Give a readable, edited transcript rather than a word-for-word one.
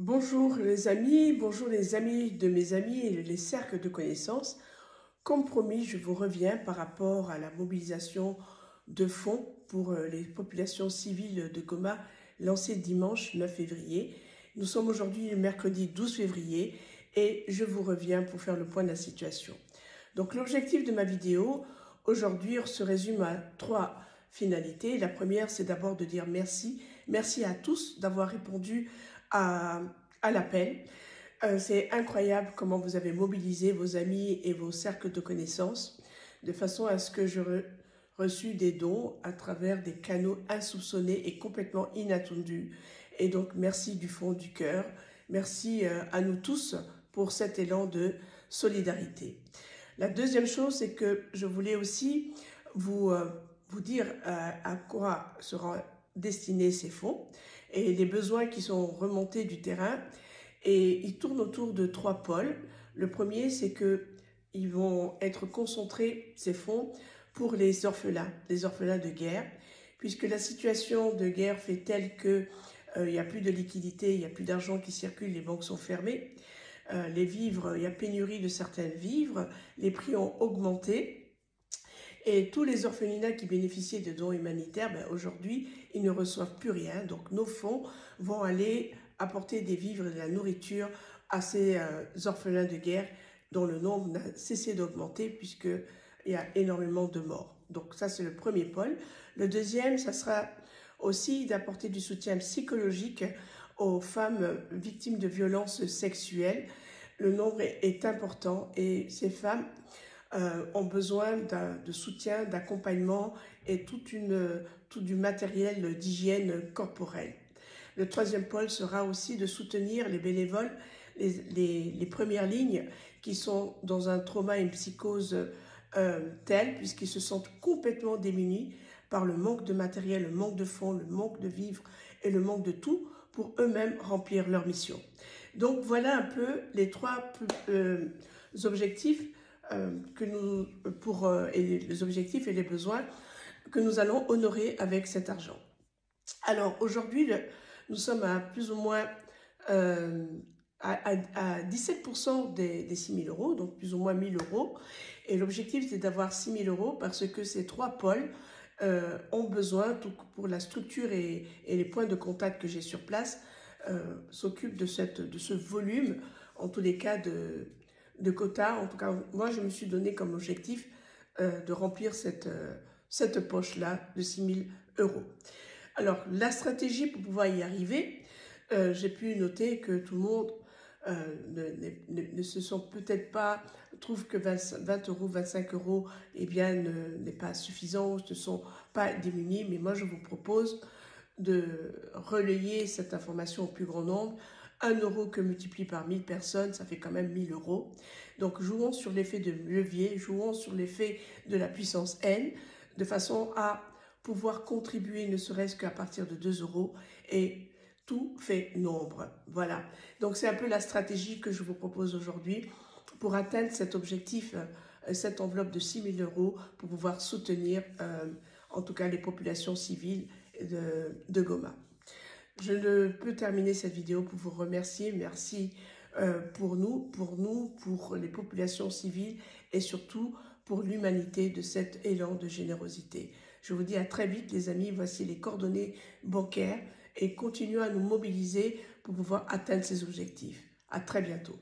Bonjour les amis de mes amis et les cercles de connaissances. Comme promis, je vous reviens par rapport à la mobilisation de fonds pour les populations civiles de Goma lancée dimanche 9 février. Nous sommes aujourd'hui le mercredi 12 février et je vous reviens pour faire le point de la situation. Donc l'objectif de ma vidéo aujourd'hui se résume à trois finalités. La première, c'est d'abord de dire merci. Merci à tous d'avoir répondu à l'appel. C'est incroyable comment vous avez mobilisé vos amis et vos cercles de connaissances de façon à ce que je reçu des dons à travers des canaux insoupçonnés et complètement inattendus. Et donc merci du fond du cœur. Merci à nous tous pour cet élan de solidarité. La deuxième chose, c'est que je voulais aussi vous dire à quoi seront destinés ces fonds et les besoins qui sont remontés du terrain. Et ils tournent autour de trois pôles. Le premier, c'est qu'ils vont être concentrés, ces fonds, pour les orphelins de guerre, puisque la situation de guerre fait telle que il n'y a plus de liquidité, il n'y a plus d'argent qui circule, les banques sont fermées. Les vivres, il y a pénurie de certains vivres, les prix ont augmenté. Et tous les orphelinats qui bénéficiaient de dons humanitaires, aujourd'hui, ils ne reçoivent plus rien. Donc nos fonds vont aller apporter des vivres et de la nourriture à ces orphelins de guerre dont le nombre n'a cessé d'augmenter puisqu'il y a énormément de morts. Donc ça, c'est le premier pôle. Le deuxième, ça sera aussi d'apporter du soutien psychologique aux femmes victimes de violences sexuelles. Le nombre est important et ces femmes ont besoin de soutien, d'accompagnement et tout du matériel d'hygiène corporelle. Le troisième pôle sera aussi de soutenir les bénévoles, les premières lignes qui sont dans un trauma et une psychose tel, puisqu'ils se sentent complètement démunis par le manque de matériel, le manque de fonds, le manque de vivres et le manque de tout pour eux-mêmes remplir leur mission. Donc voilà un peu les trois objectifs et les objectifs et les besoins que nous allons honorer avec cet argent. Alors aujourd'hui, nous sommes à plus ou moins à 17% des 6 000 euros, donc plus ou moins 1 000 euros. Et l'objectif, c'est d'avoir 6 000 euros parce que ces trois pôles ont besoin, tout pour la structure et les points de contact que j'ai sur place, s'occupent de ce volume, en tous les cas de quotas. En tout cas, moi, je me suis donné comme objectif de remplir cette poche-là de 6 000 euros. Alors, la stratégie pour pouvoir y arriver, j'ai pu noter que tout le monde ne se sont peut-être pas, trouve que 20 euros, 25 euros, eh bien, n'est pas suffisant, ne sont pas démunis, mais moi, je vous propose de relayer cette information au plus grand nombre. 1 euro que multiplie par 1000 personnes, ça fait quand même 1000 euros. Donc, jouons sur l'effet de levier, jouons sur l'effet de la puissance N, de façon à pouvoir contribuer ne serait-ce qu'à partir de 2 euros et tout fait nombre. Voilà. Donc, c'est un peu la stratégie que je vous propose aujourd'hui pour atteindre cet objectif, cette enveloppe de 6 000 euros pour pouvoir soutenir, en tout cas, les populations civiles de Goma. Je ne peux terminer cette vidéo pour vous remercier. Merci pour les populations civiles et surtout pour l'humanité de cet élan de générosité. Je vous dis à très vite les amis, voici les coordonnées bancaires et continuons à nous mobiliser pour pouvoir atteindre ces objectifs. À très bientôt.